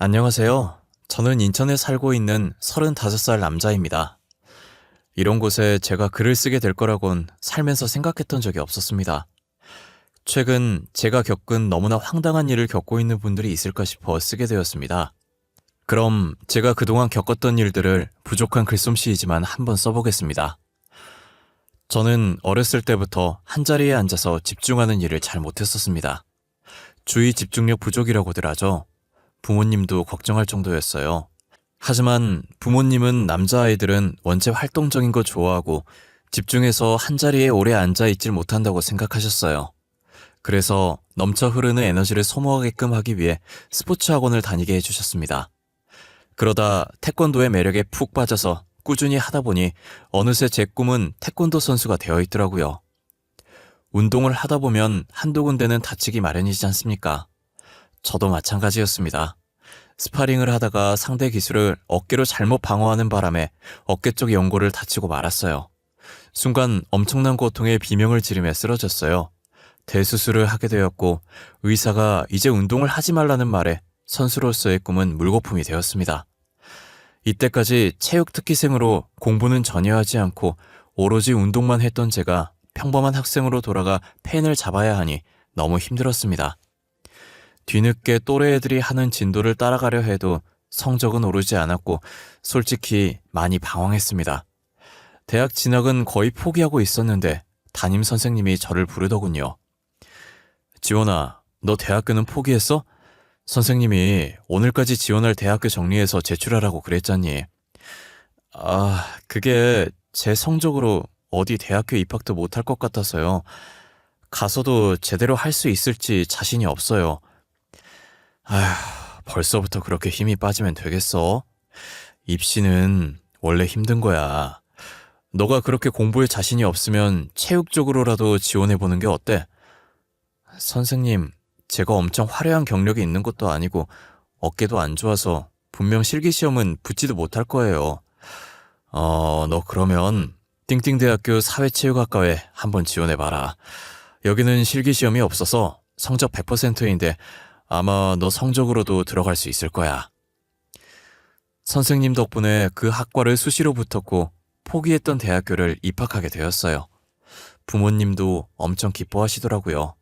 안녕하세요. 저는 인천에 살고 있는 35살 남자입니다. 이런 곳에 제가 글을 쓰게 될 거라곤 살면서 생각했던 적이 없었습니다. 최근 제가 겪은 너무나 황당한 일을 겪고 있는 분들이 있을까 싶어 쓰게 되었습니다. 그럼 제가 그동안 겪었던 일들을 부족한 글솜씨이지만 한번 써보겠습니다. 저는 어렸을 때부터 한자리에 앉아서 집중하는 일을 잘 못했었습니다. 주의 집중력 부족이라고들 하죠. 부모님도 걱정할 정도였어요. 하지만 부모님은 남자아이들은 원체 활동적인 거 좋아하고 집중해서 한자리에 오래 앉아있질 못한다고 생각하셨어요. 그래서 넘쳐 흐르는 에너지를 소모하게끔 하기 위해 스포츠 학원을 다니게 해주셨습니다. 그러다 태권도의 매력에 푹 빠져서 꾸준히 하다 보니 어느새 제 꿈은 태권도 선수가 되어 있더라고요. 운동을 하다 보면 한두 군데는 다치기 마련이지 않습니까? 저도 마찬가지였습니다. 스파링을 하다가 상대 기술을 어깨로 잘못 방어하는 바람에 어깨 쪽 연골을 다치고 말았어요. 순간 엄청난 고통에 비명을 지르며 쓰러졌어요. 대수술을 하게 되었고 의사가 이제 운동을 하지 말라는 말에 선수로서의 꿈은 물거품이 되었습니다. 이때까지 체육 특기생으로 공부는 전혀 하지 않고 오로지 운동만 했던 제가 평범한 학생으로 돌아가 펜을 잡아야 하니 너무 힘들었습니다. 뒤늦게 또래 애들이 하는 진도를 따라가려 해도 성적은 오르지 않았고 솔직히 많이 방황했습니다. 대학 진학은 거의 포기하고 있었는데 담임 선생님이 저를 부르더군요. 지원아, 너 대학교는 포기했어? 선생님이 오늘까지 지원할 대학교 정리해서 제출하라고 그랬잖니. 그게 제 성적으로 어디 대학교 입학도 못할 것 같아서요. 가서도 제대로 할 수 있을지 자신이 없어요. 벌써부터 그렇게 힘이 빠지면 되겠어? 입시는 원래 힘든 거야. 너가 그렇게 공부에 자신이 없으면 체육 쪽으로라도 지원해보는 게 어때? 선생님, 제가 엄청 화려한 경력이 있는 것도 아니고 어깨도 안 좋아서 분명 실기시험은 붙지도 못할 거예요. 너 그러면 띵띵대학교 사회체육학과에 한번 지원해봐라. 여기는 실기시험이 없어서 성적 100%인데 아마 너 성적으로도 들어갈 수 있을 거야. 선생님 덕분에 그 학과를 수시로 붙었고 포기했던 대학교를 입학하게 되었어요. 부모님도 엄청 기뻐하시더라고요.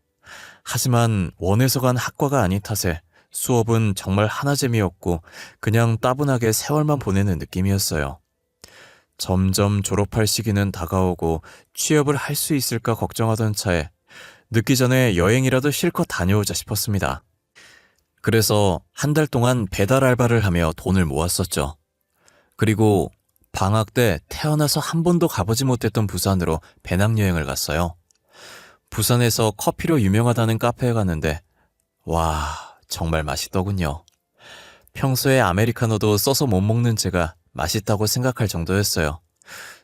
하지만 원해서 간 학과가 아닌 탓에 수업은 정말 하나재미없고 그냥 따분하게 세월만 보내는 느낌이었어요. 점점 졸업할 시기는 다가오고 취업을 할 수 있을까 걱정하던 차에 늦기 전에 여행이라도 실컷 다녀오자 싶었습니다. 그래서 한 달 동안 배달 알바를 하며 돈을 모았었죠. 그리고 방학 때 태어나서 한 번도 가보지 못했던 부산으로 배낭여행을 갔어요. 부산에서 커피로 유명하다는 카페에 갔는데 와, 정말 맛있더군요. 평소에 아메리카노도 써서 못 먹는 제가 맛있다고 생각할 정도였어요.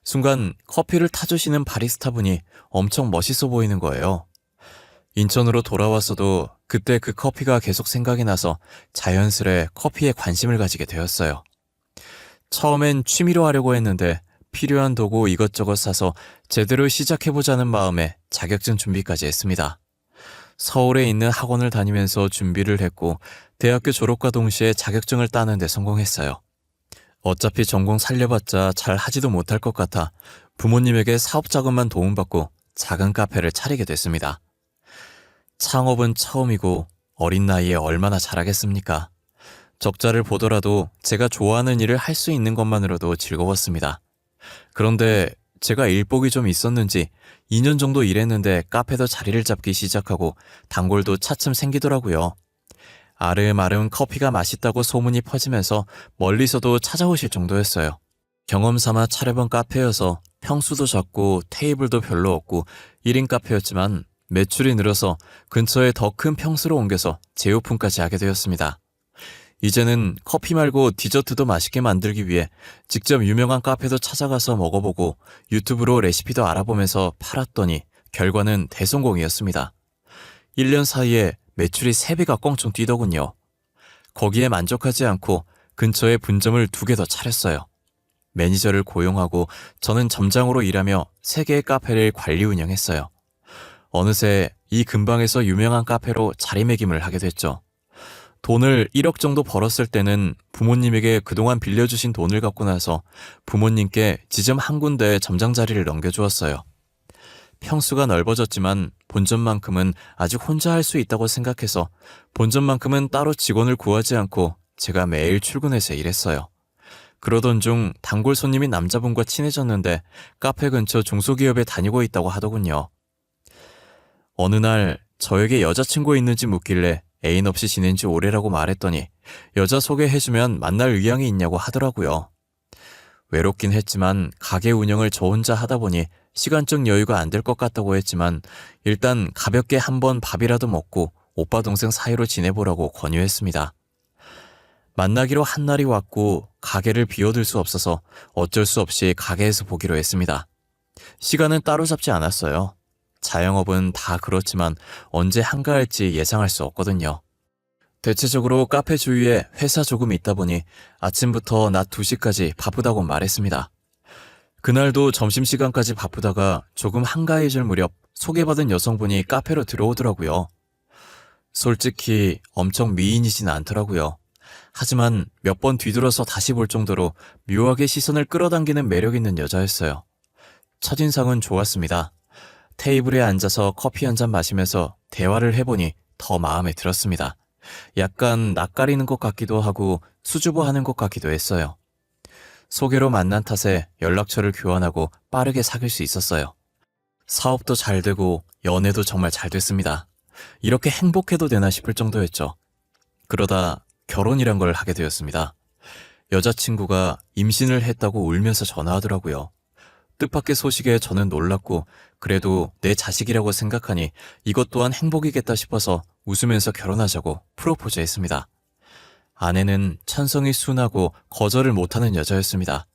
순간 커피를 타주시는 바리스타분이 엄청 멋있어 보이는 거예요. 인천으로 돌아왔어도 그때 그 커피가 계속 생각이 나서 자연스레 커피에 관심을 가지게 되었어요. 처음엔 취미로 하려고 했는데 필요한 도구 이것저것 사서 제대로 시작해보자는 마음에 자격증 준비까지 했습니다. 서울에 있는 학원을 다니면서 준비를 했고 대학교 졸업과 동시에 자격증을 따는 데 성공했어요. 어차피 전공 살려봤자 잘 하지도 못할 것 같아 부모님에게 사업 자금만 도움받고 작은 카페를 차리게 됐습니다. 창업은 처음이고 어린 나이에 얼마나 잘하겠습니까? 적자를 보더라도 제가 좋아하는 일을 할 수 있는 것만으로도 즐거웠습니다. 그런데 제가 일복이 좀 있었는지 2년 정도 일했는데 카페도 자리를 잡기 시작하고 단골도 차츰 생기더라고요. 아름아름 커피가 맛있다고 소문이 퍼지면서 멀리서도 찾아오실 정도였어요. 경험 삼아 차려본 카페여서 평수도 작고 테이블도 별로 없고 1인 카페였지만 매출이 늘어서 근처에 더 큰 평수로 옮겨서 재오픈까지 하게 되었습니다. 이제는 커피 말고 디저트도 맛있게 만들기 위해 직접 유명한 카페도 찾아가서 먹어보고 유튜브로 레시피도 알아보면서 팔았더니 결과는 대성공이었습니다. 1년 사이에 매출이 3배가 껑충 뛰더군요. 거기에 만족하지 않고 근처에 분점을 2개 더 차렸어요. 매니저를 고용하고 저는 점장으로 일하며 3개의 카페를 관리 운영했어요. 어느새 이 근방에서 유명한 카페로 자리매김을 하게 됐죠. 돈을 1억 정도 벌었을 때는 부모님에게 그동안 빌려주신 돈을 갖고 나서 부모님께 지점 한 군데 점장 자리를 넘겨주었어요. 평수가 넓어졌지만 본점만큼은 아직 혼자 할 수 있다고 생각해서 본점만큼은 따로 직원을 구하지 않고 제가 매일 출근해서 일했어요. 그러던 중 단골 손님인 남자분과 친해졌는데 카페 근처 중소기업에 다니고 있다고 하더군요. 어느 날 저에게 여자친구 있는지 묻길래 애인 없이 지낸 지 오래라고 말했더니 여자 소개해주면 만날 의향이 있냐고 하더라고요. 외롭긴 했지만 가게 운영을 저 혼자 하다 보니 시간적 여유가 안 될 것 같다고 했지만 일단 가볍게 한번 밥이라도 먹고 오빠 동생 사이로 지내보라고 권유했습니다. 만나기로 한 날이 왔고 가게를 비워둘 수 없어서 어쩔 수 없이 가게에서 보기로 했습니다. 시간은 따로 잡지 않았어요. 자영업은 다 그렇지만 언제 한가할지 예상할 수 없거든요. 대체적으로 카페 주위에 회사 조금 있다 보니 아침부터 낮 2시까지 바쁘다고 말했습니다. 그날도 점심시간까지 바쁘다가 조금 한가해질 무렵 소개받은 여성분이 카페로 들어오더라고요. 솔직히 엄청 미인이진 않더라고요. 하지만 몇 번 뒤돌아서 다시 볼 정도로 묘하게 시선을 끌어당기는 매력 있는 여자였어요. 첫인상은 좋았습니다. 테이블에 앉아서 커피 한 잔 마시면서 대화를 해보니 더 마음에 들었습니다. 약간 낯가리는 것 같기도 하고 수줍어하는 것 같기도 했어요. 소개로 만난 탓에 연락처를 교환하고 빠르게 사귈 수 있었어요. 사업도 잘 되고 연애도 정말 잘 됐습니다. 이렇게 행복해도 되나 싶을 정도였죠. 그러다 결혼이란 걸 하게 되었습니다. 여자친구가 임신을 했다고 울면서 전화하더라고요. 뜻밖의 소식에 저는 놀랐고 그래도 내 자식이라고 생각하니 이것 또한 행복이겠다 싶어서 웃으면서 결혼하자고 프로포즈했습니다. 아내는 천성이 순하고 거절을 못하는 여자였습니다.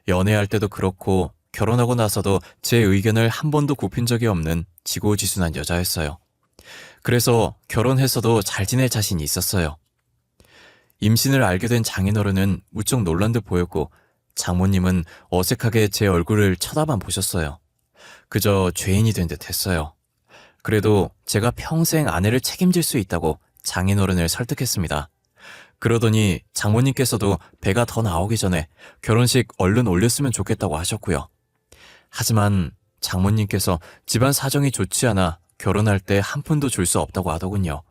연애할 때도 그렇고 결혼하고 나서도 제 의견을 한 번도 굽힌 적이 없는 지고지순한 여자였어요. 그래서 결혼해서도 잘 지낼 자신이 있었어요. 임신을 알게 된 장인어른은 무척 놀란 듯 보였고 장모님은 어색하게 제 얼굴을 쳐다만 보셨어요. 그저 죄인이 된 듯 했어요. 그래도 제가 평생 아내를 책임질 수 있다고 장인어른을 설득했습니다. 그러더니 장모님께서도 배가 더 나오기 전에 결혼식 얼른 올렸으면 좋겠다고 하셨고요. 하지만 장모님께서 집안 사정이 좋지 않아 결혼할 때 한 푼도 줄 수 없다고 하더군요.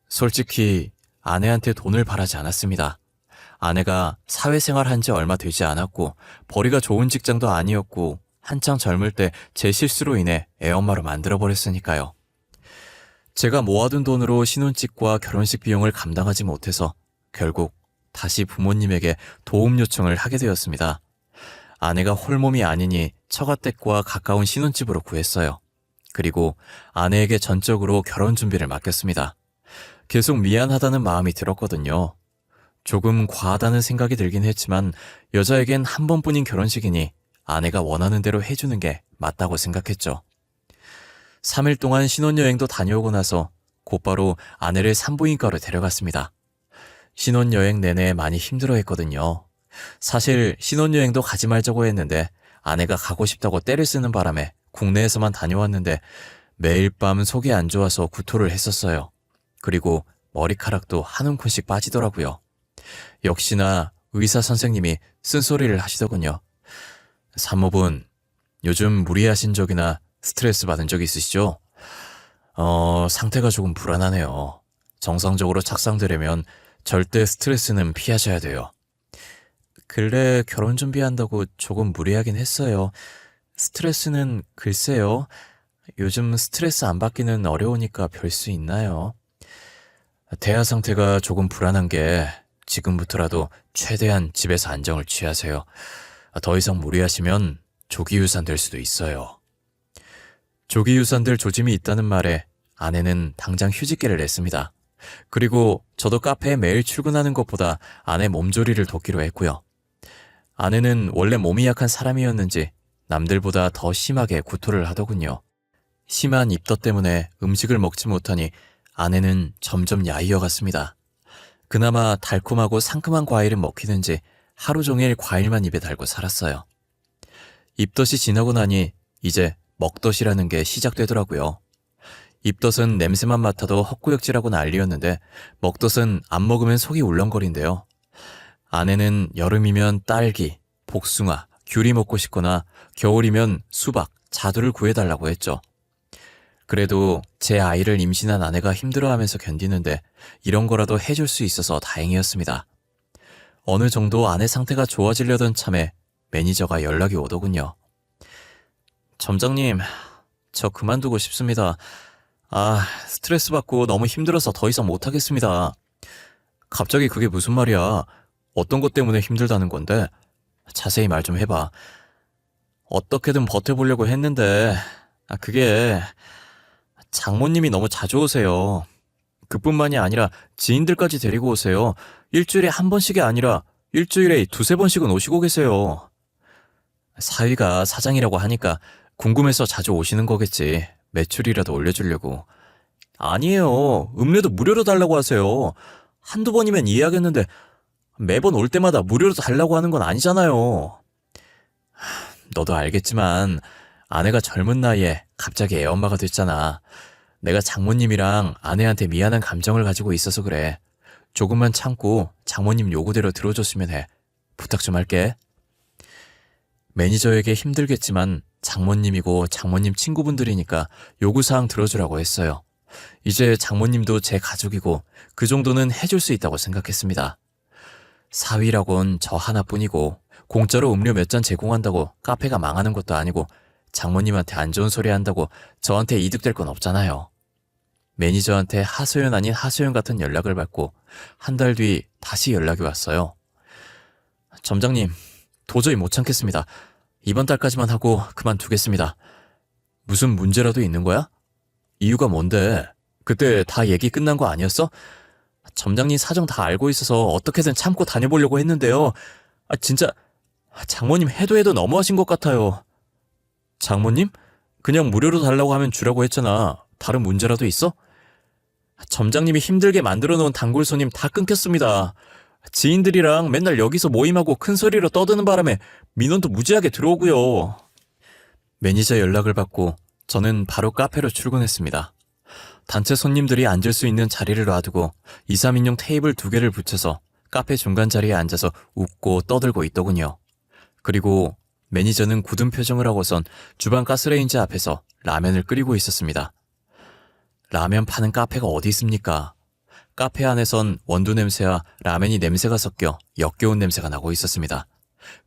솔직히 아내한테 돈을 바라지 않았습니다. 아내가 사회생활 한 지 얼마 되지 않았고 벌이가 좋은 직장도 아니었고 한창 젊을 때 제 실수로 인해 애엄마로 만들어버렸으니까요. 제가 모아둔 돈으로 신혼집과 결혼식 비용을 감당하지 못해서 결국 다시 부모님에게 도움 요청을 하게 되었습니다. 아내가 홀몸이 아니니 처가댁과 가까운 신혼집으로 구했어요. 그리고 아내에게 전적으로 결혼 준비를 맡겼습니다. 계속 미안하다는 마음이 들었거든요. 조금 과하다는 생각이 들긴 했지만 여자에겐 한 번뿐인 결혼식이니 아내가 원하는 대로 해주는 게 맞다고 생각했죠. 3일 동안 신혼여행도 다녀오고 나서 곧바로 아내를 산부인과로 데려갔습니다. 신혼여행 내내 많이 힘들어했거든요. 사실 신혼여행도 가지 말자고 했는데 아내가 가고 싶다고 떼를 쓰는 바람에 국내에서만 다녀왔는데 매일 밤 속이 안 좋아서 구토를 했었어요. 그리고 머리카락도 한 움큼씩 빠지더라고요. 역시나 의사 선생님이 쓴소리를 하시더군요. 산모분, 요즘 무리하신 적이나 스트레스 받은 적 있으시죠? 상태가 조금 불안하네요. 정상적으로 착상되려면 절대 스트레스는 피하셔야 돼요. 근래 결혼 준비한다고 조금 무리하긴 했어요. 스트레스는 글쎄요. 요즘 스트레스 안 받기는 어려우니까 별 수 있나요? 대하 상태가 조금 불안한 게 지금부터라도 최대한 집에서 안정을 취하세요. 더 이상 무리하시면 조기 유산될 수도 있어요. 조기 유산될 조짐이 있다는 말에 아내는 당장 휴직계를 냈습니다. 그리고 저도 카페에 매일 출근하는 것보다 아내 몸조리를 돕기로 했고요. 아내는 원래 몸이 약한 사람이었는지 남들보다 더 심하게 구토를 하더군요. 심한 입덧 때문에 음식을 먹지 못하니 아내는 점점 야위어갔습니다. 그나마 달콤하고 상큼한 과일은 먹히는지 하루 종일 과일만 입에 달고 살았어요. 입덧이 지나고 나니 이제 먹덧이라는 게 시작되더라고요. 입덧은 냄새만 맡아도 헛구역질하고 난리였는데 먹덧은 안 먹으면 속이 울렁거린대요. 아내는 여름이면 딸기, 복숭아, 귤이 먹고 싶거나 겨울이면 수박, 자두를 구해달라고 했죠. 그래도 제 아이를 임신한 아내가 힘들어하면서 견디는데 이런 거라도 해줄 수 있어서 다행이었습니다. 어느 정도 아내 상태가 좋아지려던 참에 매니저가 연락이 오더군요. 점장님, 저 그만두고 싶습니다. 스트레스 받고 너무 힘들어서 더 이상 못하겠습니다. 갑자기 그게 무슨 말이야? 어떤 것 때문에 힘들다는 건데? 자세히 말 좀 해봐. 어떻게든 버텨보려고 했는데, 그게 장모님이 너무 자주 오세요. 그뿐만이 아니라 지인들까지 데리고 오세요. 일주일에 한 번씩이 아니라 일주일에 두세 번씩은 오시고 계세요. 사위가 사장이라고 하니까 궁금해서 자주 오시는 거겠지. 매출이라도 올려주려고. 아니에요. 음료도 무료로 달라고 하세요. 한두 번이면 이해하겠는데 매번 올 때마다 무료로 달라고 하는 건 아니잖아요. 너도 알겠지만 아내가 젊은 나이에 갑자기 애엄마가 됐잖아. 내가 장모님이랑 아내한테 미안한 감정을 가지고 있어서 그래. 조금만 참고 장모님 요구대로 들어줬으면 해. 부탁 좀 할게. 매니저에게 힘들겠지만 장모님이고 장모님 친구분들이니까 요구사항 들어주라고 했어요. 이제 장모님도 제 가족이고 그 정도는 해줄 수 있다고 생각했습니다. 사위라곤 저 하나뿐이고 공짜로 음료 몇 잔 제공한다고 카페가 망하는 것도 아니고 장모님한테 안 좋은 소리 한다고 저한테 이득될 건 없잖아요. 매니저한테 하소연 아닌 하소연 같은 연락을 받고 한 달 뒤 다시 연락이 왔어요. 점장님, 도저히 못 참겠습니다. 이번 달까지만 하고 그만두겠습니다. 무슨 문제라도 있는 거야? 이유가 뭔데? 그때 다 얘기 끝난 거 아니었어? 점장님 사정 다 알고 있어서 어떻게든 참고 다녀보려고 했는데요. 진짜 장모님 해도 너무하신 것 같아요. 장모님? 그냥 무료로 달라고 하면 주라고 했잖아. 다른 문제라도 있어? 점장님이 힘들게 만들어 놓은 단골 손님 다 끊겼습니다. 지인들이랑 맨날 여기서 모임하고 큰 소리로 떠드는 바람에 민원도 무지하게 들어오고요. 매니저 연락을 받고 저는 바로 카페로 출근했습니다. 단체 손님들이 앉을 수 있는 자리를 놔두고 2, 3인용 테이블 2개를 붙여서 카페 중간 자리에 앉아서 웃고 떠들고 있더군요. 그리고 매니저는 굳은 표정을 하고선 주방 가스레인지 앞에서 라면을 끓이고 있었습니다. 라면 파는 카페가 어디 있습니까? 카페 안에선 원두 냄새와 라면이 냄새가 섞여 역겨운 냄새가 나고 있었습니다.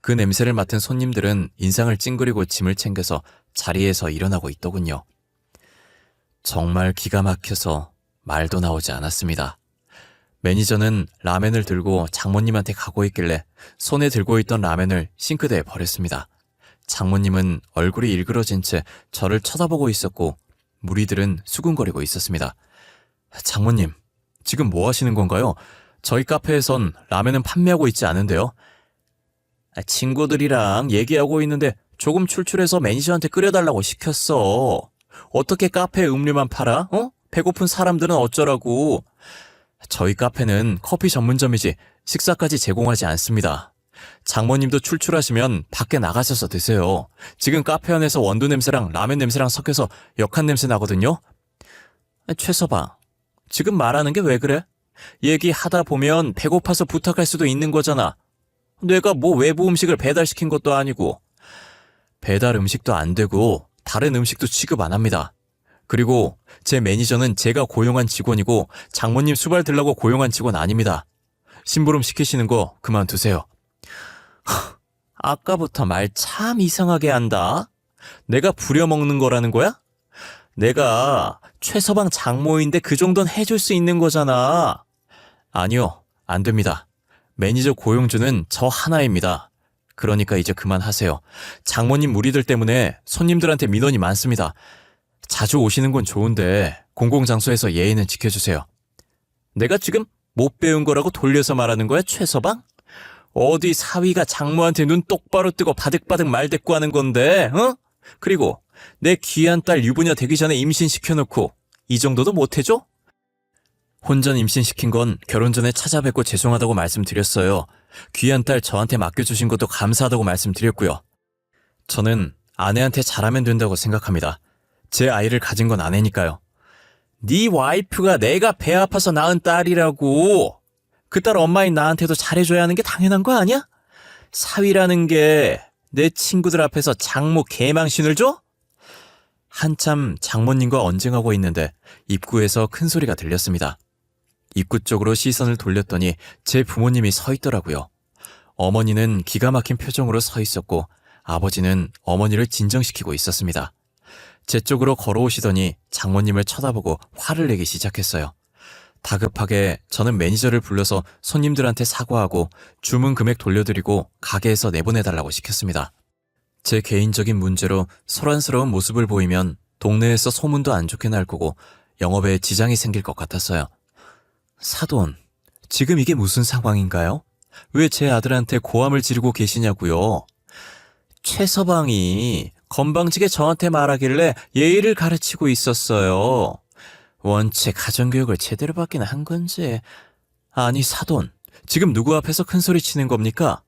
그 냄새를 맡은 손님들은 인상을 찡그리고 짐을 챙겨서 자리에서 일어나고 있더군요. 정말 기가 막혀서 말도 나오지 않았습니다. 매니저는 라면을 들고 장모님한테 가고 있길래 손에 들고 있던 라면을 싱크대에 버렸습니다. 장모님은 얼굴이 일그러진 채 저를 쳐다보고 있었고 무리들은 수군거리고 있었습니다. 장모님, 지금 뭐 하시는 건가요? 저희 카페에선 라면은 판매하고 있지 않은데요. 친구들이랑 얘기하고 있는데 조금 출출해서 매니저한테 끓여달라고 시켰어. 어떻게 카페에 음료만 팔아? 배고픈 사람들은 어쩌라고. 저희 카페는 커피 전문점이지 식사까지 제공하지 않습니다. 장모님도 출출하시면 밖에 나가셔서 드세요. 지금 카페 안에서 원두 냄새랑 라면 냄새랑 섞여서 역한 냄새 나거든요. 최서방, 지금 말하는 게 왜 그래? 얘기하다 보면 배고파서 부탁할 수도 있는 거잖아. 내가 뭐 외부 음식을 배달시킨 것도 아니고. 배달 음식도 안 되고 다른 음식도 취급 안 합니다. 그리고 제 매니저는 제가 고용한 직원이고 장모님 수발 들라고 고용한 직원 아닙니다. 심부름 시키시는 거 그만두세요. 아까부터 말 참 이상하게 한다. 내가 부려먹는 거라는 거야? 내가 최서방 장모인데 그 정도는 해줄 수 있는 거잖아. 아니요, 안 됩니다. 매니저 고용주는 저 하나입니다. 그러니까 이제 그만하세요. 장모님 무리들 때문에 손님들한테 민원이 많습니다. 자주 오시는 건 좋은데 공공장소에서 예의는 지켜주세요. 내가 지금 못 배운 거라고 돌려서 말하는 거야, 최서방? 어디 사위가 장모한테 눈 똑바로 뜨고 바득바득 말대꾸하는 건데, 그리고 내 귀한 딸 유부녀 되기 전에 임신시켜놓고 이 정도도 못해줘? 혼전 임신시킨 건 결혼 전에 찾아뵙고 죄송하다고 말씀드렸어요. 귀한 딸 저한테 맡겨주신 것도 감사하다고 말씀드렸고요. 저는 아내한테 잘하면 된다고 생각합니다. 제 아이를 가진 건 아내니까요. 네 와이프가 내가 배 아파서 낳은 딸이라고. 그 딸 엄마인 나한테도 잘해줘야 하는 게 당연한 거 아니야? 사위라는 게 내 친구들 앞에서 장모 개망신을 줘? 한참 장모님과 언쟁하고 있는데 입구에서 큰 소리가 들렸습니다. 입구 쪽으로 시선을 돌렸더니 제 부모님이 서 있더라고요. 어머니는 기가 막힌 표정으로 서 있었고 아버지는 어머니를 진정시키고 있었습니다. 제 쪽으로 걸어오시더니 장모님을 쳐다보고 화를 내기 시작했어요. 다급하게 저는 매니저를 불러서 손님들한테 사과하고 주문 금액 돌려드리고 가게에서 내보내달라고 시켰습니다. 제 개인적인 문제로 소란스러운 모습을 보이면 동네에서 소문도 안 좋게 날 거고 영업에 지장이 생길 것 같았어요. 사돈, 지금 이게 무슨 상황인가요? 왜 제 아들한테 고함을 지르고 계시냐고요? 최서방이 건방지게 저한테 말하길래 예의를 가르치고 있었어요. 원체 가정교육을 제대로 받긴 한 건지. 아니 사돈, 지금 누구 앞에서 큰소리 치는 겁니까?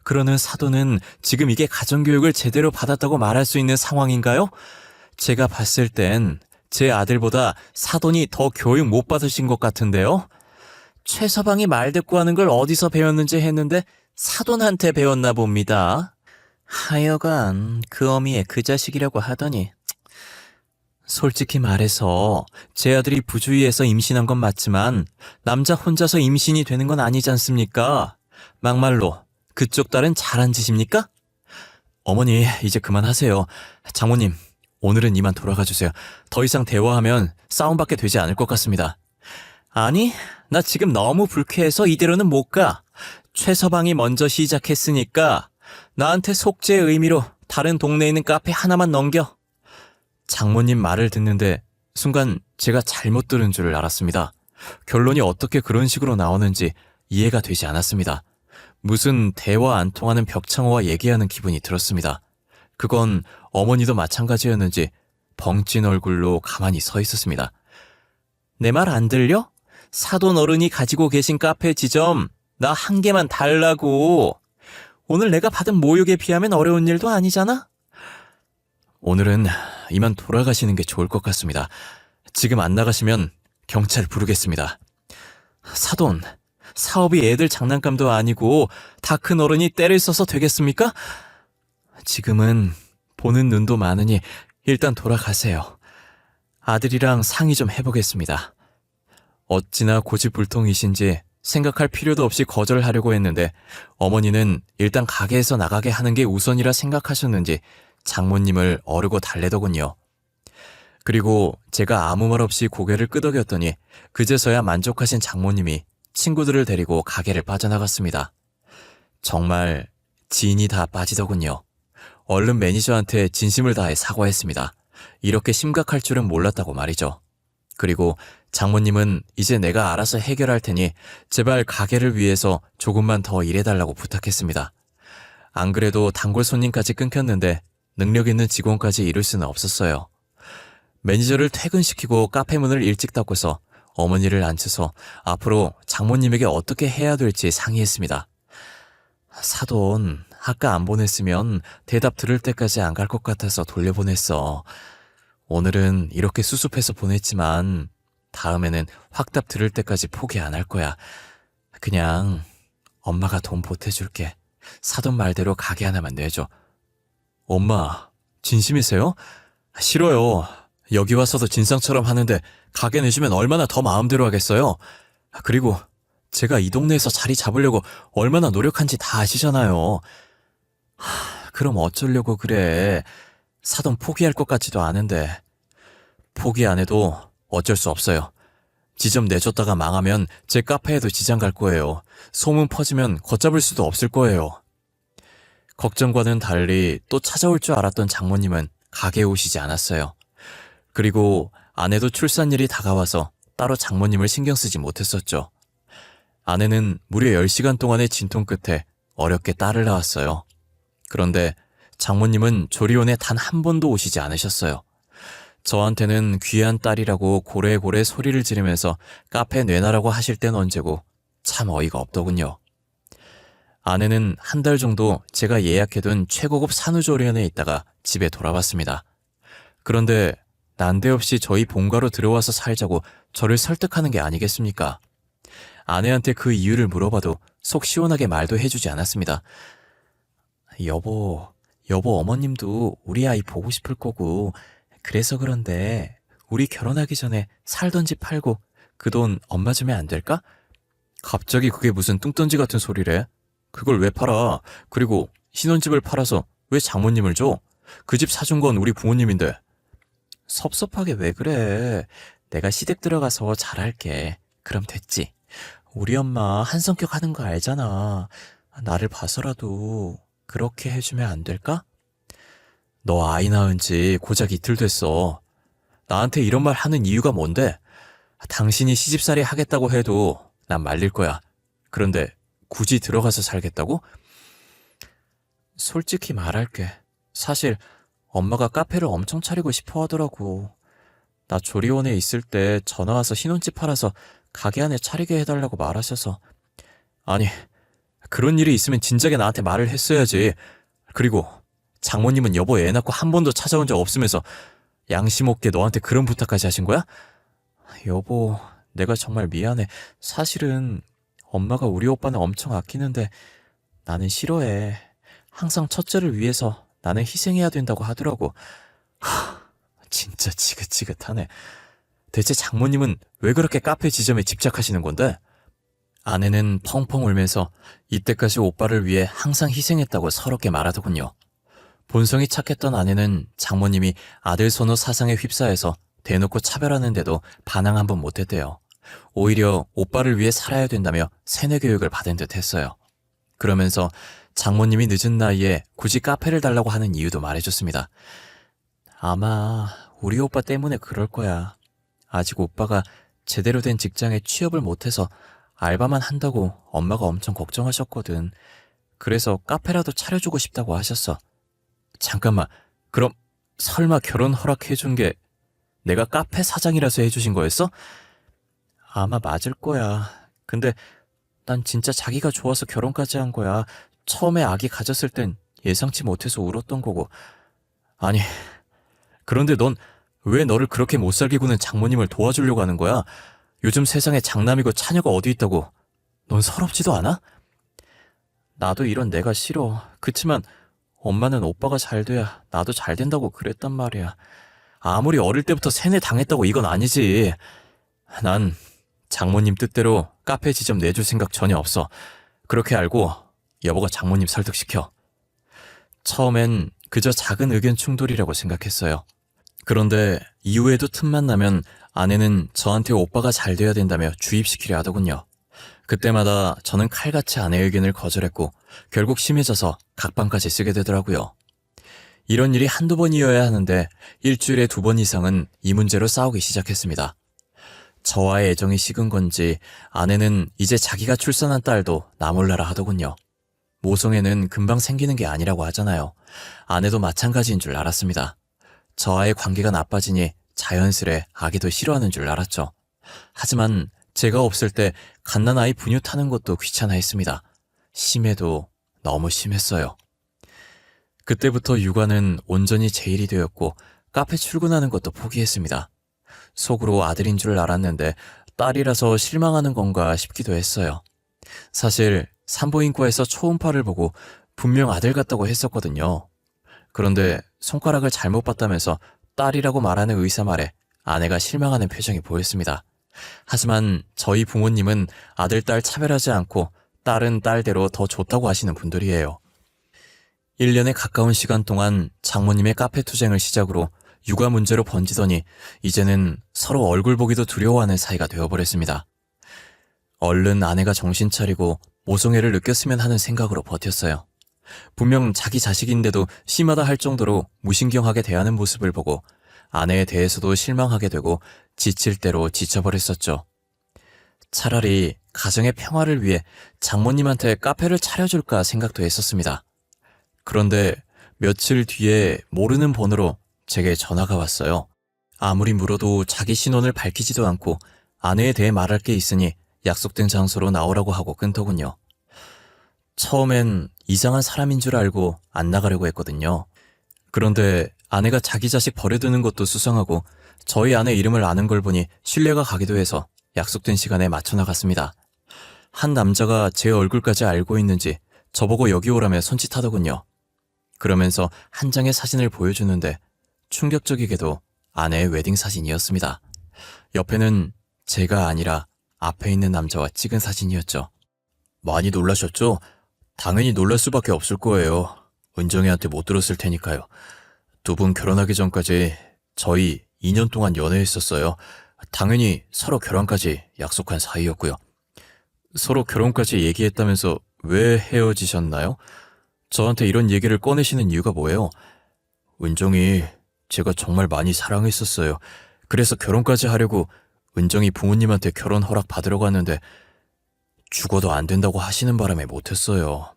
그러는 사돈은 지금 이게 가정교육을 제대로 받았다고 말할 수 있는 상황인가요? 제가 봤을 땐 제 아들보다 사돈이 더 교육 못 받으신 것 같은데요? 최서방이 말 대꾸하는 걸 어디서 배웠는지 했는데 사돈한테 배웠나 봅니다. 하여간 그 어미의 그 자식이라고 하더니 솔직히 말해서 제 아들이 부주의해서 임신한 건 맞지만 남자 혼자서 임신이 되는 건 아니지 않습니까? 막말로 그쪽 딸은 잘한 짓입니까? 어머니 이제 그만하세요. 장모님 오늘은 이만 돌아가 주세요. 더 이상 대화하면 싸움밖에 되지 않을 것 같습니다. 아니 나 지금 너무 불쾌해서 이대로는 못 가. 최서방이 먼저 시작했으니까 나한테 속죄의 의미로 다른 동네에 있는 카페 하나만 넘겨. 장모님 말을 듣는데 순간 제가 잘못 들은 줄 알았습니다. 결론이 어떻게 그런 식으로 나오는지 이해가 되지 않았습니다. 무슨 대화 안 통하는 벽창호와 얘기하는 기분이 들었습니다. 그건 어머니도 마찬가지였는지 벙찐 얼굴로 가만히 서 있었습니다. 내 말 안 들려? 사돈 어른이 가지고 계신 카페 지점 나 한 개만 달라고. 오늘 내가 받은 모욕에 비하면 어려운 일도 아니잖아? 오늘은 이만 돌아가시는 게 좋을 것 같습니다. 지금 안 나가시면 경찰 부르겠습니다. 사돈, 사업이 애들 장난감도 아니고 다 큰 어른이 때를 써서 되겠습니까? 지금은 보는 눈도 많으니 일단 돌아가세요. 아들이랑 상의 좀 해보겠습니다. 어찌나 고집불통이신지 생각할 필요도 없이 거절하려고 했는데 어머니는 일단 가게에서 나가게 하는 게 우선이라 생각하셨는지 장모님을 어르고 달래더군요. 그리고 제가 아무 말 없이 고개를 끄덕였더니 그제서야 만족하신 장모님이 친구들을 데리고 가게를 빠져나갔습니다. 정말 진이 다 빠지더군요. 얼른 매니저한테 진심을 다해 사과했습니다. 이렇게 심각할 줄은 몰랐다고 말이죠. 그리고 장모님은 이제 내가 알아서 해결할 테니 제발 가게를 위해서 조금만 더 일해달라고 부탁했습니다. 안 그래도 단골 손님까지 끊겼는데 능력 있는 직원까지 이룰 수는 없었어요. 매니저를 퇴근시키고 카페 문을 일찍 닫고서 어머니를 앉혀서 앞으로 장모님에게 어떻게 해야 될지 상의했습니다. 사돈, 아까 안 보냈으면 대답 들을 때까지 안 갈 것 같아서 돌려보냈어. 오늘은 이렇게 수습해서 보냈지만 다음에는 확답 들을 때까지 포기 안 할 거야. 그냥 엄마가 돈 보태줄게. 사돈 말대로 가게 하나만 내줘. 엄마, 진심이세요? 싫어요. 여기 와서도 진상처럼 하는데 가게 내주면 얼마나 더 마음대로 하겠어요. 그리고 제가 이 동네에서 자리 잡으려고 얼마나 노력한지 다 아시잖아요. 그럼 어쩌려고 그래. 사돈 포기할 것 같지도 않은데. 포기 안 해도 어쩔 수 없어요. 지점 내줬다가 망하면 제 카페에도 지장 갈 거예요. 소문 퍼지면 걷잡을 수도 없을 거예요. 걱정과는 달리 또 찾아올 줄 알았던 장모님은 가게에 오시지 않았어요. 그리고 아내도 출산일이 다가와서 따로 장모님을 신경 쓰지 못했었죠. 아내는 무려 10시간 동안의 진통 끝에 어렵게 딸을 낳았어요. 그런데 장모님은 조리원에 단 한 번도 오시지 않으셨어요. 저한테는 귀한 딸이라고 고래고래 소리를 지르면서 카페 내놔라고 하실 땐 언제고 참 어이가 없더군요. 아내는 한 달 정도 제가 예약해둔 최고급 산후조리원에 있다가 집에 돌아왔습니다. 그런데 난데없이 저희 본가로 들어와서 살자고 저를 설득하는 게 아니겠습니까? 아내한테 그 이유를 물어봐도 속 시원하게 말도 해주지 않았습니다. 여보 어머님도 우리 아이 보고 싶을 거고, 그래서 그런데 우리 결혼하기 전에 살던 집 팔고 그 돈 엄마 주면 안 될까? 갑자기 그게 무슨 뚱딴지 같은 소리래? 그걸 왜 팔아? 그리고 신혼집을 팔아서 왜 장모님을 줘? 그 집 사준 건 우리 부모님인데. 섭섭하게 왜 그래? 내가 시댁 들어가서 잘할게. 그럼 됐지. 우리 엄마 한 성격 하는 거 알잖아. 나를 봐서라도 그렇게 해주면 안 될까? 너 아이 낳은 지 고작 이틀 됐어. 나한테 이런 말 하는 이유가 뭔데? 당신이 시집살이 하겠다고 해도 난 말릴 거야. 그런데 굳이 들어가서 살겠다고? 솔직히 말할게. 사실 엄마가 카페를 엄청 차리고 싶어 하더라고. 나 조리원에 있을 때 전화 와서 신혼집 팔아서 가게 안에 차리게 해달라고 말하셔서. 아니, 그런 일이 있으면 진작에 나한테 말을 했어야지. 그리고 장모님은 여보 애 낳고 한 번도 찾아온 적 없으면서 양심 없게 너한테 그런 부탁까지 하신 거야? 여보, 내가 정말 미안해. 사실은 엄마가 우리 오빠는 엄청 아끼는데 나는 싫어해. 항상 첫째를 위해서 나는 희생해야 된다고 하더라고. 진짜 지긋지긋하네. 대체 장모님은 왜 그렇게 카페 지점에 집착하시는 건데? 아내는 펑펑 울면서 이때까지 오빠를 위해 항상 희생했다고 서럽게 말하더군요. 본성이 착했던 아내는 장모님이 아들 선호 사상에 휩싸여서 대놓고 차별하는데도 반항 한 번 못했대요. 오히려 오빠를 위해 살아야 된다며 세뇌 교육을 받은 듯 했어요. 그러면서 장모님이 늦은 나이에 굳이 카페를 달라고 하는 이유도 말해줬습니다. 아마 우리 오빠 때문에 그럴 거야. 아직 오빠가 제대로 된 직장에 취업을 못해서 알바만 한다고 엄마가 엄청 걱정하셨거든. 그래서 카페라도 차려주고 싶다고 하셨어. 잠깐만, 그럼 설마 결혼 허락해준 게 내가 카페 사장이라서 해주신 거였어? 아마 맞을 거야. 근데 난 진짜 자기가 좋아서 결혼까지 한 거야. 처음에 아기 가졌을 땐 예상치 못해서 울었던 거고. 아니, 그런데 넌 왜 너를 그렇게 못 살게 구는 장모님을 도와주려고 하는 거야? 요즘 세상에 장남이고 차녀가 어디 있다고. 넌 서럽지도 않아? 나도 이런 내가 싫어. 그치만 엄마는 오빠가 잘 돼야 나도 잘 된다고 그랬단 말이야. 아무리 어릴 때부터 세뇌 당했다고 이건 아니지. 난 장모님 뜻대로 카페 지점 내줄 생각 전혀 없어. 그렇게 알고 여보가 장모님 설득시켜. 처음엔 그저 작은 의견 충돌이라고 생각했어요. 그런데 이후에도 틈만 나면 아내는 저한테 오빠가 잘 돼야 된다며 주입시키려 하더군요. 그때마다 저는 칼같이 아내의 의견을 거절했고 결국 심해져서 각방까지 쓰게 되더라고요. 이런 일이 한두 번이어야 하는데 일주일에 2번 이상은 이 문제로 싸우기 시작했습니다. 저와의 애정이 식은 건지 아내는 이제 자기가 출산한 딸도 나 몰라라 하더군요. 모성애는 금방 생기는 게 아니라고 하잖아요. 아내도 마찬가지인 줄 알았습니다. 저와의 관계가 나빠지니 자연스레 아기도 싫어하는 줄 알았죠. 하지만 제가 없을 때 갓난아이 분유 타는 것도 귀찮아 했습니다. 심해도 너무 심했어요. 그때부터 육아는 온전히 제 일이 되었고 카페 출근하는 것도 포기했습니다. 속으로 아들인 줄 알았는데 딸이라서 실망하는 건가 싶기도 했어요. 사실 산부인과에서 초음파를 보고 분명 아들 같다고 했었거든요. 그런데 손가락을 잘못 봤다면서 딸이라고 말하는 의사 말에 아내가 실망하는 표정이 보였습니다. 하지만 저희 부모님은 아들, 딸 차별하지 않고 딸은 딸대로 더 좋다고 하시는 분들이에요. 1년에 가까운 시간 동안 장모님의 카페 투쟁을 시작으로 육아 문제로 번지더니 이제는 서로 얼굴 보기도 두려워하는 사이가 되어버렸습니다. 얼른 아내가 정신 차리고 모성애를 느꼈으면 하는 생각으로 버텼어요. 분명 자기 자식인데도 심하다 할 정도로 무신경하게 대하는 모습을 보고 아내에 대해서도 실망하게 되고 지칠 대로 지쳐버렸었죠. 차라리 가정의 평화를 위해 장모님한테 카페를 차려줄까 생각도 했었습니다. 그런데 며칠 뒤에 모르는 번호로 제게 전화가 왔어요. 아무리 물어도 자기 신원을 밝히지도 않고 아내에 대해 말할 게 있으니 약속된 장소로 나오라고 하고 끊더군요. 처음엔 이상한 사람인 줄 알고 안 나가려고 했거든요. 그런데 아내가 자기 자식 버려두는 것도 수상하고 저희 아내 이름을 아는 걸 보니 신뢰가 가기도 해서 약속된 시간에 맞춰 나갔습니다. 한 남자가 제 얼굴까지 알고 있는지 저보고 여기 오라며 손짓하더군요. 그러면서 한 장의 사진을 보여주는데 충격적이게도 아내의 웨딩 사진이었습니다. 옆에는 제가 아니라 앞에 있는 남자와 찍은 사진이었죠. 많이 놀라셨죠? 당연히 놀랄 수밖에 없을 거예요. 은정이한테 못 들었을 테니까요. 두 분 결혼하기 전까지 저희 2년 동안 연애했었어요. 당연히 서로 결혼까지 약속한 사이였고요. 서로 결혼까지 얘기했다면서 왜 헤어지셨나요? 저한테 이런 얘기를 꺼내시는 이유가 뭐예요? 은정이 제가 정말 많이 사랑했었어요. 그래서 결혼까지 하려고 은정이 부모님한테 결혼 허락 받으러 갔는데 죽어도 안 된다고 하시는 바람에 못했어요.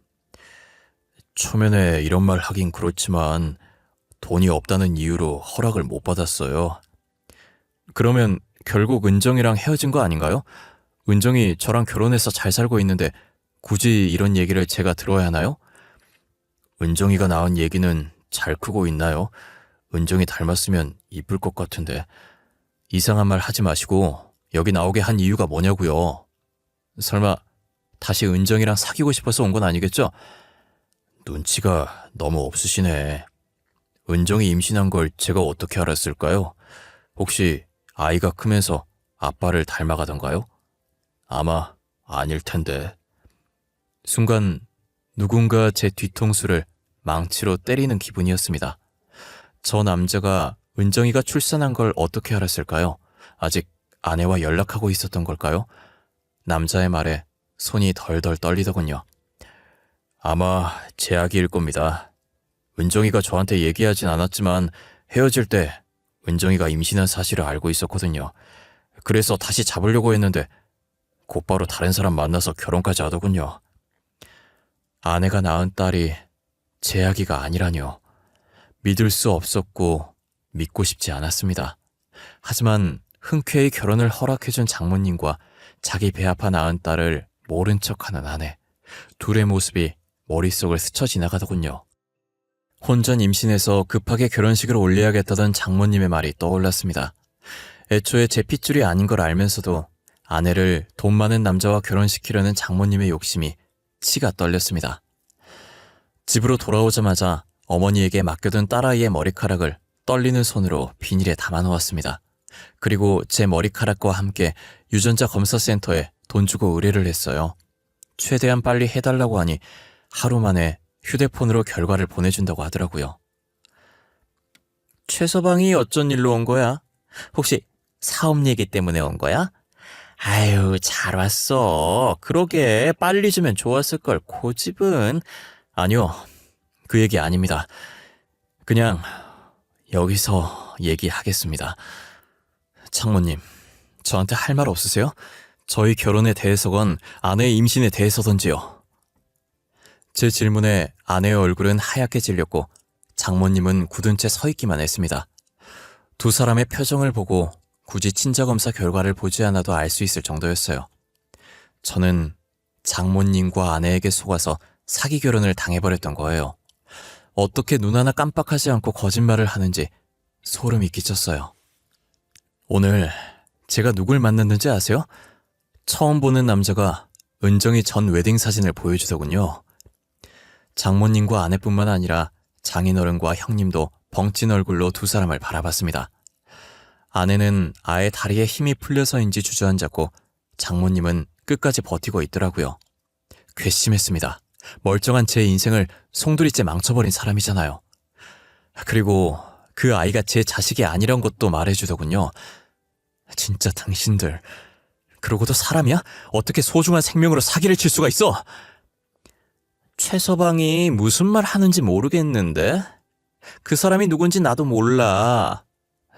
초면에 이런 말 하긴 그렇지만 돈이 없다는 이유로 허락을 못 받았어요. 그러면 결국 은정이랑 헤어진 거 아닌가요? 은정이 저랑 결혼해서 잘 살고 있는데 굳이 이런 얘기를 제가 들어야 하나요? 은정이가 낳은 얘기는 잘 크고 있나요? 은정이 닮았으면 이쁠 것 같은데. 이상한 말 하지 마시고 여기 나오게 한 이유가 뭐냐고요. 설마 다시 은정이랑 사귀고 싶어서 온 건 아니겠죠? 눈치가 너무 없으시네. 은정이 임신한 걸 제가 어떻게 알았을까요? 혹시 아이가 크면서 아빠를 닮아가던가요? 아마 아닐 텐데. 순간 누군가 제 뒤통수를 망치로 때리는 기분이었습니다. 저 남자가 은정이가 출산한 걸 어떻게 알았을까요? 아직 아내와 연락하고 있었던 걸까요? 남자의 말에 손이 덜덜 떨리더군요. 아마 제 아기일 겁니다. 은정이가 저한테 얘기하진 않았지만 헤어질 때 은정이가 임신한 사실을 알고 있었거든요. 그래서 다시 잡으려고 했는데 곧바로 다른 사람 만나서 결혼까지 하더군요. 아내가 낳은 딸이 제 아기가 아니라뇨. 믿을 수 없었고 믿고 싶지 않았습니다. 하지만 흔쾌히 결혼을 허락해준 장모님과 자기 배 아파 낳은 딸을 모른 척하는 아내. 둘의 모습이 머릿속을 스쳐 지나가더군요. 혼전 임신해서 급하게 결혼식을 올려야겠다던 장모님의 말이 떠올랐습니다. 애초에 제 핏줄이 아닌 걸 알면서도 아내를 돈 많은 남자와 결혼시키려는 장모님의 욕심이 치가 떨렸습니다. 집으로 돌아오자마자 어머니에게 맡겨둔 딸아이의 머리카락을 떨리는 손으로 비닐에 담아놓았습니다. 그리고 제 머리카락과 함께 유전자 검사센터에 돈 주고 의뢰를 했어요. 최대한 빨리 해달라고 하니 하루 만에 휴대폰으로 결과를 보내준다고 하더라고요. 최서방이 어쩐 일로 온 거야? 혹시 사업 얘기 때문에 온 거야? 아유, 잘 왔어. 그러게 빨리 주면 좋았을걸. 고집은. 아니요, 그 얘기 아닙니다. 그냥 여기서 얘기하겠습니다. 장모님, 저한테 할 말 없으세요? 저희 결혼에 대해서건 아내의 임신에 대해서던지요. 제 질문에 아내의 얼굴은 하얗게 질렸고 장모님은 굳은 채 서 있기만 했습니다. 두 사람의 표정을 보고 굳이 친자검사 결과를 보지 않아도 알 수 있을 정도였어요. 저는 장모님과 아내에게 속아서 사기 결혼을 당해버렸던 거예요. 어떻게 눈 하나 깜빡하지 않고 거짓말을 하는지 소름이 끼쳤어요. 오늘 제가 누굴 만났는지 아세요? 처음 보는 남자가 은정이 전 웨딩 사진을 보여주더군요. 장모님과 아내뿐만 아니라 장인어른과 형님도 벙찐 얼굴로 두 사람을 바라봤습니다. 아내는 아예 다리에 힘이 풀려서인지 주저앉았고 장모님은 끝까지 버티고 있더라고요. 괘씸했습니다. 멀쩡한 제 인생을 송두리째 망쳐버린 사람이잖아요. 그리고 그 아이가 제 자식이 아니란 것도 말해주더군요. 진짜 당신들, 그러고도 사람이야? 어떻게 소중한 생명으로 사기를 칠 수가 있어? 최서방이 무슨 말 하는지 모르겠는데? 그 사람이 누군지 나도 몰라.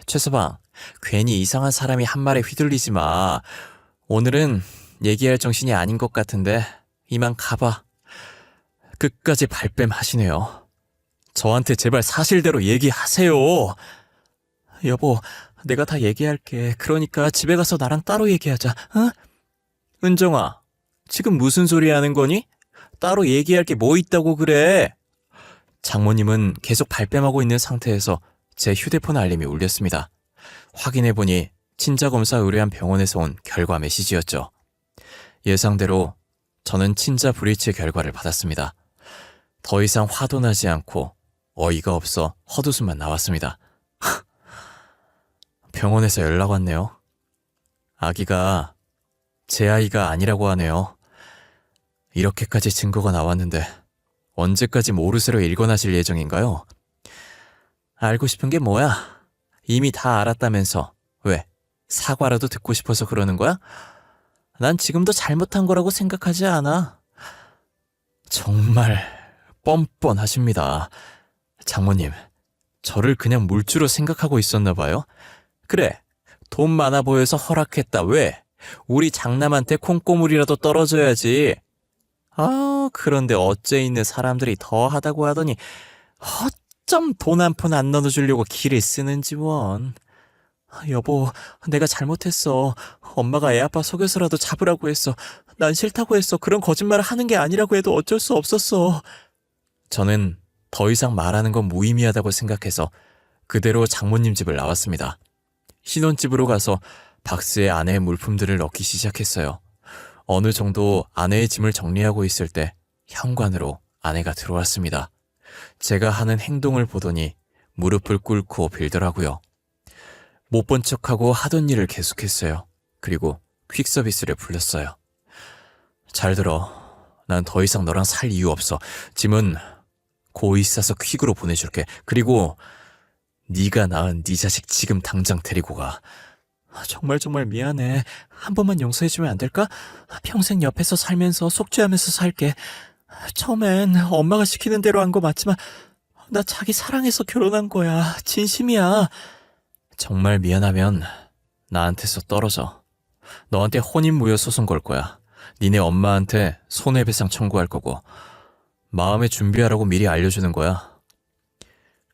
최서방, 괜히 이상한 사람이 한 말에 휘둘리지 마. 오늘은 얘기할 정신이 아닌 것 같은데 이만 가봐. 끝까지 발뺌하시네요. 저한테 제발 사실대로 얘기하세요. 여보, 내가 다 얘기할게. 그러니까 집에 가서 나랑 따로 얘기하자. 어? 은정아, 지금 무슨 소리 하는 거니? 따로 얘기할 게 뭐 있다고 그래? 장모님은 계속 발뺌하고 있는 상태에서 제 휴대폰 알림이 울렸습니다. 확인해보니 친자검사 의뢰한 병원에서 온 결과 메시지였죠. 예상대로 저는 친자 브리치 결과를 받았습니다. 더 이상 화도 나지 않고 어이가 없어 헛웃음만 나왔습니다. 병원에서 연락 왔네요. 아기가 제 아이가 아니라고 하네요. 이렇게까지 증거가 나왔는데 언제까지 모르쇠로 일관하실 예정인가요? 알고 싶은 게 뭐야? 이미 다 알았다면서. 왜? 사과라도 듣고 싶어서 그러는 거야? 난 지금도 잘못한 거라고 생각하지 않아. 정말 뻔뻔하십니다. 장모님, 저를 그냥 물주로 생각하고 있었나 봐요. 그래, 돈 많아 보여서 허락했다. 왜? 우리 장남한테 콩고물이라도 떨어져야지. 그런데 어째 있는 사람들이 더 하다고 하더니 어쩜 돈 한 푼 안 넣어주려고 기를 쓰는지 원. 여보, 내가 잘못했어. 엄마가 애 아빠 속여서라도 잡으라고 했어. 난 싫다고 했어. 그런 거짓말을 하는 게 아니라고 해도 어쩔 수 없었어. 저는 더 이상 말하는 건 무의미하다고 생각해서 그대로 장모님 집을 나왔습니다. 신혼집으로 가서 박스에 아내의 물품들을 넣기 시작했어요. 어느 정도 아내의 짐을 정리하고 있을 때 현관으로 아내가 들어왔습니다. 제가 하는 행동을 보더니 무릎을 꿇고 빌더라고요. 못 본 척하고 하던 일을 계속했어요. 그리고 퀵서비스를 불렀어요. 잘 들어. 난 더 이상 너랑 살 이유 없어. 짐은 고이 싸서 퀵으로 보내줄게. 그리고 네가 낳은 네 자식 지금 당장 데리고 가. 정말 미안해. 한 번만 용서해주면 안 될까? 평생 옆에서 살면서 속죄하면서 살게. 처음엔 엄마가 시키는 대로 한 거 맞지만 나 자기 사랑해서 결혼한 거야. 진심이야. 정말 미안하면 나한테서 떨어져. 너한테 혼인무효 소송 걸 거야. 니네 엄마한테 손해배상 청구할 거고. 마음의 준비하라고 미리 알려주는 거야.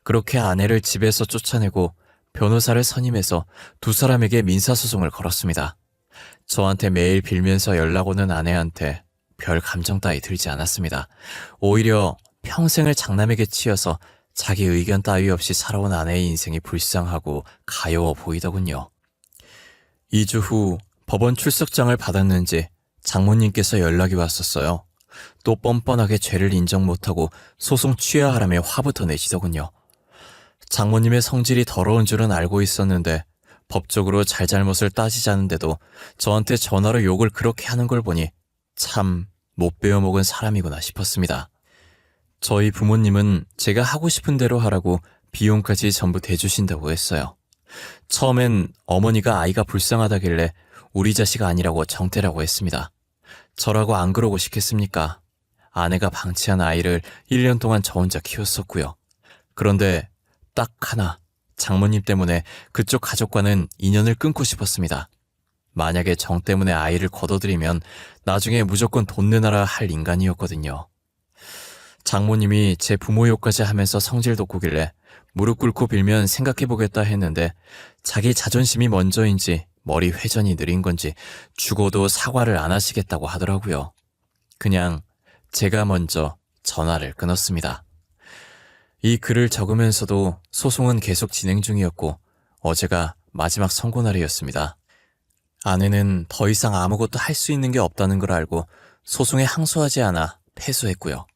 그렇게 아내를 집에서 쫓아내고 변호사를 선임해서 두 사람에게 민사소송을 걸었습니다. 저한테 매일 빌면서 연락 오는 아내한테 별 감정 따위 들지 않았습니다. 오히려 평생을 장남에게 치여서 자기 의견 따위 없이 살아온 아내의 인생이 불쌍하고 가여워 보이더군요. 2주 후 법원 출석장을 받았는지 장모님께서 연락이 왔었어요. 또 뻔뻔하게 죄를 인정 못하고 소송 취하하라며 화부터 내시더군요. 장모님의 성질이 더러운 줄은 알고 있었는데 법적으로 잘잘못을 따지자는데도 저한테 전화로 욕을 그렇게 하는 걸 보니 참 못 배워먹은 사람이구나 싶었습니다. 저희 부모님은 제가 하고 싶은 대로 하라고 비용까지 전부 대주신다고 했어요. 처음엔 어머니가 아이가 불쌍하다길래 우리 자식 아니라고 정태라고 했습니다. 저라고 안 그러고 싶겠습니까? 아내가 방치한 아이를 1년 동안 저 혼자 키웠었고요. 그런데 딱 하나, 장모님 때문에 그쪽 가족과는 인연을 끊고 싶었습니다. 만약에 정 때문에 아이를 거둬들이면 나중에 무조건 돈 내놔라 할 인간이었거든요. 장모님이 제 부모 욕까지 하면서 성질 돋구길래 무릎 꿇고 빌면 생각해보겠다 했는데 자기 자존심이 먼저인지 머리 회전이 느린 건지 죽어도 사과를 안 하시겠다고 하더라고요. 그냥 제가 먼저 전화를 끊었습니다. 이 글을 적으면서도 소송은 계속 진행 중이었고 어제가 마지막 선고날이었습니다. 아내는 더 이상 아무것도 할 수 있는 게 없다는 걸 알고 소송에 항소하지 않아 패소했고요.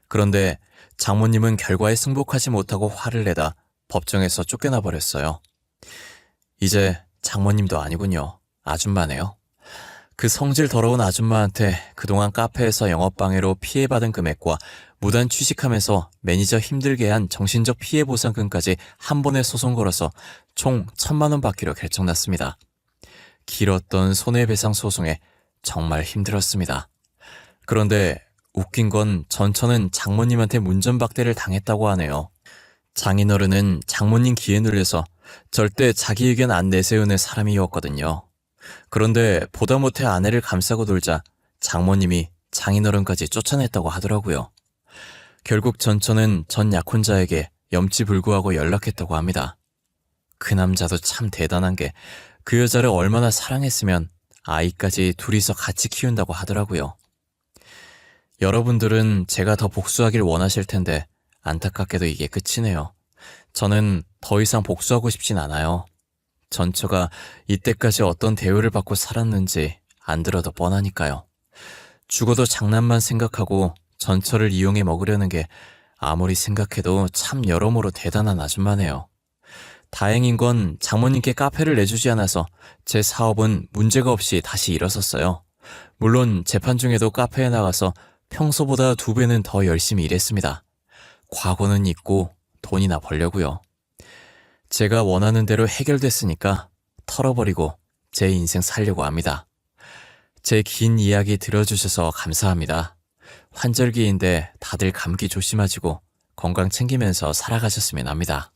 그런데 장모님은 결과에 승복하지 못하고 화를 내다 법정에서 쫓겨나 버렸어요. 이제 장모님도 아니군요. 아줌마네요. 그 성질 더러운 아줌마한테 그동안 카페에서 영업방해로 피해받은 금액과 무단 취직하면서 매니저 힘들게 한 정신적 피해 보상금까지 한 번에 소송 걸어서 총 1,000만 원 받기로 결정났습니다. 길었던 손해배상 소송에 정말 힘들었습니다. 그런데 웃긴 건 전처는 장모님한테 문전박대를 당했다고 하네요. 장인어른은 장모님 기에 눌려서 절대 자기 의견 안 내세우는 사람이었거든요. 그런데 보다 못해 아내를 감싸고 놀자 장모님이 장인어른까지 쫓아냈다고 하더라고요. 결국 전처는 전 약혼자에게 염치불구하고 연락했다고 합니다. 그 남자도 참 대단한 게 그 여자를 얼마나 사랑했으면 아이까지 둘이서 같이 키운다고 하더라고요. 여러분들은 제가 더 복수하길 원하실 텐데 안타깝게도 이게 끝이네요. 저는 더 이상 복수하고 싶진 않아요. 전처가 이때까지 어떤 대우를 받고 살았는지 안 들어도 뻔하니까요. 죽어도 장난만 생각하고 전처를 이용해 먹으려는 게 아무리 생각해도 참 여러모로 대단한 아줌마네요. 다행인 건 장모님께 카페를 내주지 않아서 제 사업은 문제가 없이 다시 일어섰어요. 물론 재판 중에도 카페에 나가서 평소보다 2배는 더 열심히 일했습니다. 과거는 잊고 돈이나 벌려고요. 제가 원하는 대로 해결됐으니까 털어버리고 제 인생 살려고 합니다. 제 긴 이야기 들어주셔서 감사합니다. 환절기인데 다들 감기 조심하시고 건강 챙기면서 살아가셨으면 합니다.